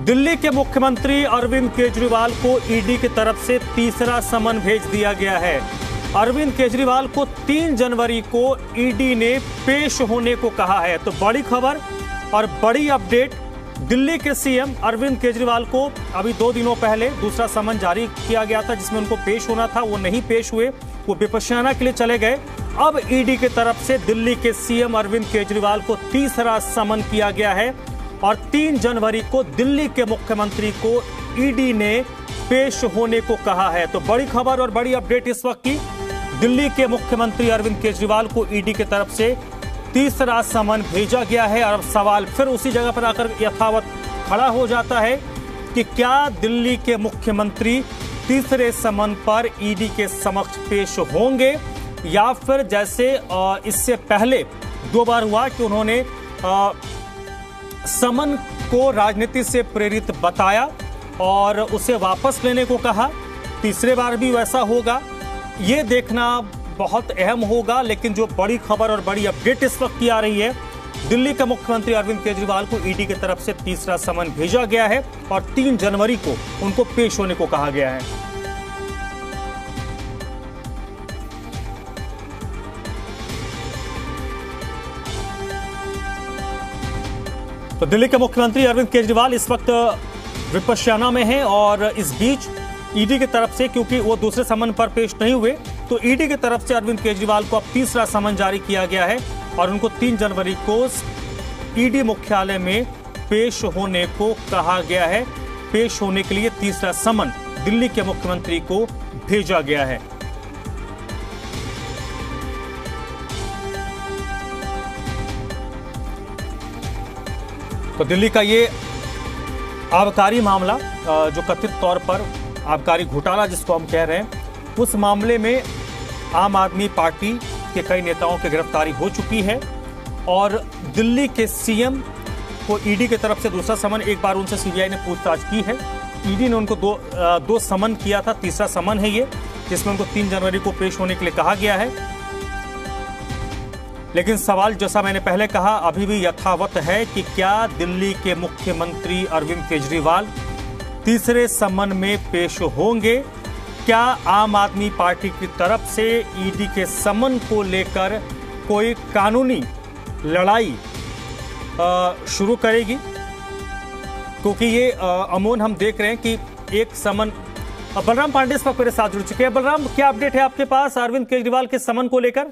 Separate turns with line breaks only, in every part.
दिल्ली के मुख्यमंत्री अरविंद केजरीवाल को ईडी की तरफ से तीसरा समन भेज दिया गया है। अरविंद केजरीवाल को 3 जनवरी को ईडी ने पेश होने को कहा है। तो बड़ी खबर और बड़ी अपडेट, दिल्ली के सीएम अरविंद केजरीवाल को अभी 2 दिनों पहले दूसरा समन जारी किया गया था जिसमें उनको पेश होना था, वो नहीं पेश हुए, वो विपश्यना के लिए चले गए। अब ईडी की तरफ से दिल्ली के सीएम अरविंद केजरीवाल को तीसरा समन किया गया है और 3 जनवरी को दिल्ली के मुख्यमंत्री को ईडी ने पेश होने को कहा है। तो बड़ी खबर और बड़ी अपडेट इस वक्त की, दिल्ली के मुख्यमंत्री अरविंद केजरीवाल को ईडी की तरफ से तीसरा समन भेजा गया है। और अब सवाल फिर उसी जगह पर आकर यथावत खड़ा हो जाता है कि क्या दिल्ली के मुख्यमंत्री तीसरे समन पर ईडी के समक्ष पेश होंगे या फिर जैसे इससे पहले 2 बार हुआ कि उन्होंने समन को राजनीति से प्रेरित बताया और उसे वापस लेने को कहा, तीसरे बार भी वैसा होगा, ये देखना बहुत अहम होगा। लेकिन जो बड़ी खबर और बड़ी अपडेट इस वक्त की आ रही है, दिल्ली के मुख्यमंत्री अरविंद केजरीवाल को ईडी की तरफ से तीसरा समन भेजा गया है और 3 जनवरी को उनको पेश होने को कहा गया है। तो दिल्ली के मुख्यमंत्री अरविंद केजरीवाल इस वक्त विपश्यना में हैं और इस बीच ईडी की तरफ से, क्योंकि वो दूसरे समन पर पेश नहीं हुए, तो ईडी की तरफ से अरविंद केजरीवाल को अब तीसरा समन जारी किया गया है और उनको 3 जनवरी को ईडी मुख्यालय में पेश होने को कहा गया है। पेश होने के लिए तीसरा समन दिल्ली के मुख्यमंत्री को भेजा गया है। तो दिल्ली का ये आबकारी मामला, जो कथित तौर पर आबकारी घोटाला जिसको हम कह रहे हैं, उस मामले में आम आदमी पार्टी के कई नेताओं की गिरफ्तारी हो चुकी है और दिल्ली के सीएम को ईडी की तरफ से दूसरा समन, एक बार उनसे सीबीआई ने पूछताछ की है, ईडी ने उनको दो समन किया था, तीसरा समन है ये जिसमें उनको 3 जनवरी को पेश होने के लिए कहा गया है। लेकिन सवाल, जैसा मैंने पहले कहा, अभी भी यथावत है कि क्या दिल्ली के मुख्यमंत्री अरविंद केजरीवाल तीसरे समन में पेश होंगे? क्या आम आदमी पार्टी की तरफ से ईडी के समन को लेकर कोई कानूनी लड़ाई शुरू करेगी? क्योंकि ये अमून हम देख रहे हैं कि एक समन, बलराम पांडे इस वक्त मेरे साथ जुड़ चुके हैं। बलराम, क्या अपडेट है आपके पास अरविंद केजरीवाल के समन को लेकर?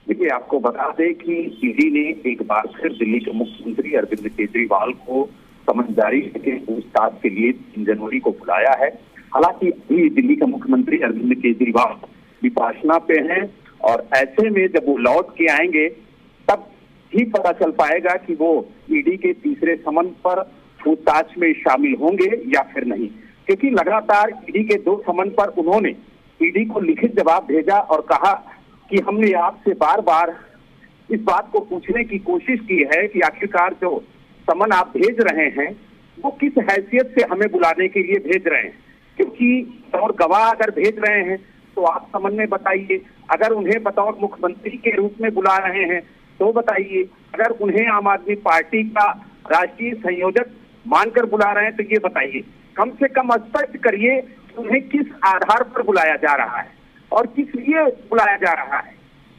देखिए, आपको बता दें कि ईडी ने एक बार फिर दिल्ली के मुख्यमंत्री अरविंद केजरीवाल को समन जारी करके पूछताछ के लिए 3 जनवरी को बुलाया है। हालांकि अभी दिल्ली का मुख्यमंत्री अरविंद केजरीवाल विपश्यना पे हैं और ऐसे में जब वो लौट के आएंगे तब ही पता चल पाएगा कि वो ईडी के तीसरे समन पर पूछताछ में शामिल होंगे या फिर नहीं, क्योंकि लगातार ईडी के 2 समन पर उन्होंने ईडी को लिखित जवाब भेजा और कहा कि हमने आपसे बार बार इस बात को पूछने की कोशिश की है कि आखिरकार जो समन आप भेज रहे हैं वो किस हैसियत से हमें बुलाने के लिए भेज रहे हैं, क्योंकि और गवाह अगर भेज रहे हैं तो आप समन में बताइए, अगर उन्हें बतौर मुख्यमंत्री के रूप में बुला रहे हैं तो बताइए, अगर उन्हें आम आदमी पार्टी का राष्ट्रीय संयोजक मानकर बुला रहे हैं तो ये बताइए, कम से कम स्पष्ट करिए कि उन्हें किस आधार पर बुलाया जा रहा है और किस लिए बुलाया जा रहा है।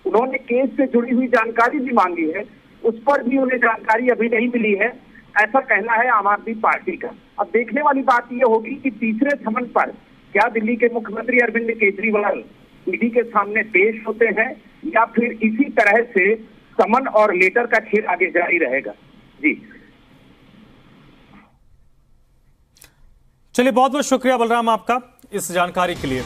उन्होंने केस से जुड़ी हुई जानकारी भी मांगी है, उस पर भी उन्हें जानकारी अभी नहीं मिली है, ऐसा कहना है आम आदमी पार्टी का। अब देखने वाली बात यह होगी कि तीसरे समन पर क्या दिल्ली के मुख्यमंत्री अरविंद केजरीवाल ईडी के सामने पेश होते हैं या फिर इसी तरह से समन और लेटर का खेल आगे जारी रहेगा। जी
चलिए, बहुत बहुत शुक्रिया बलराम आपका इस जानकारी के लिए।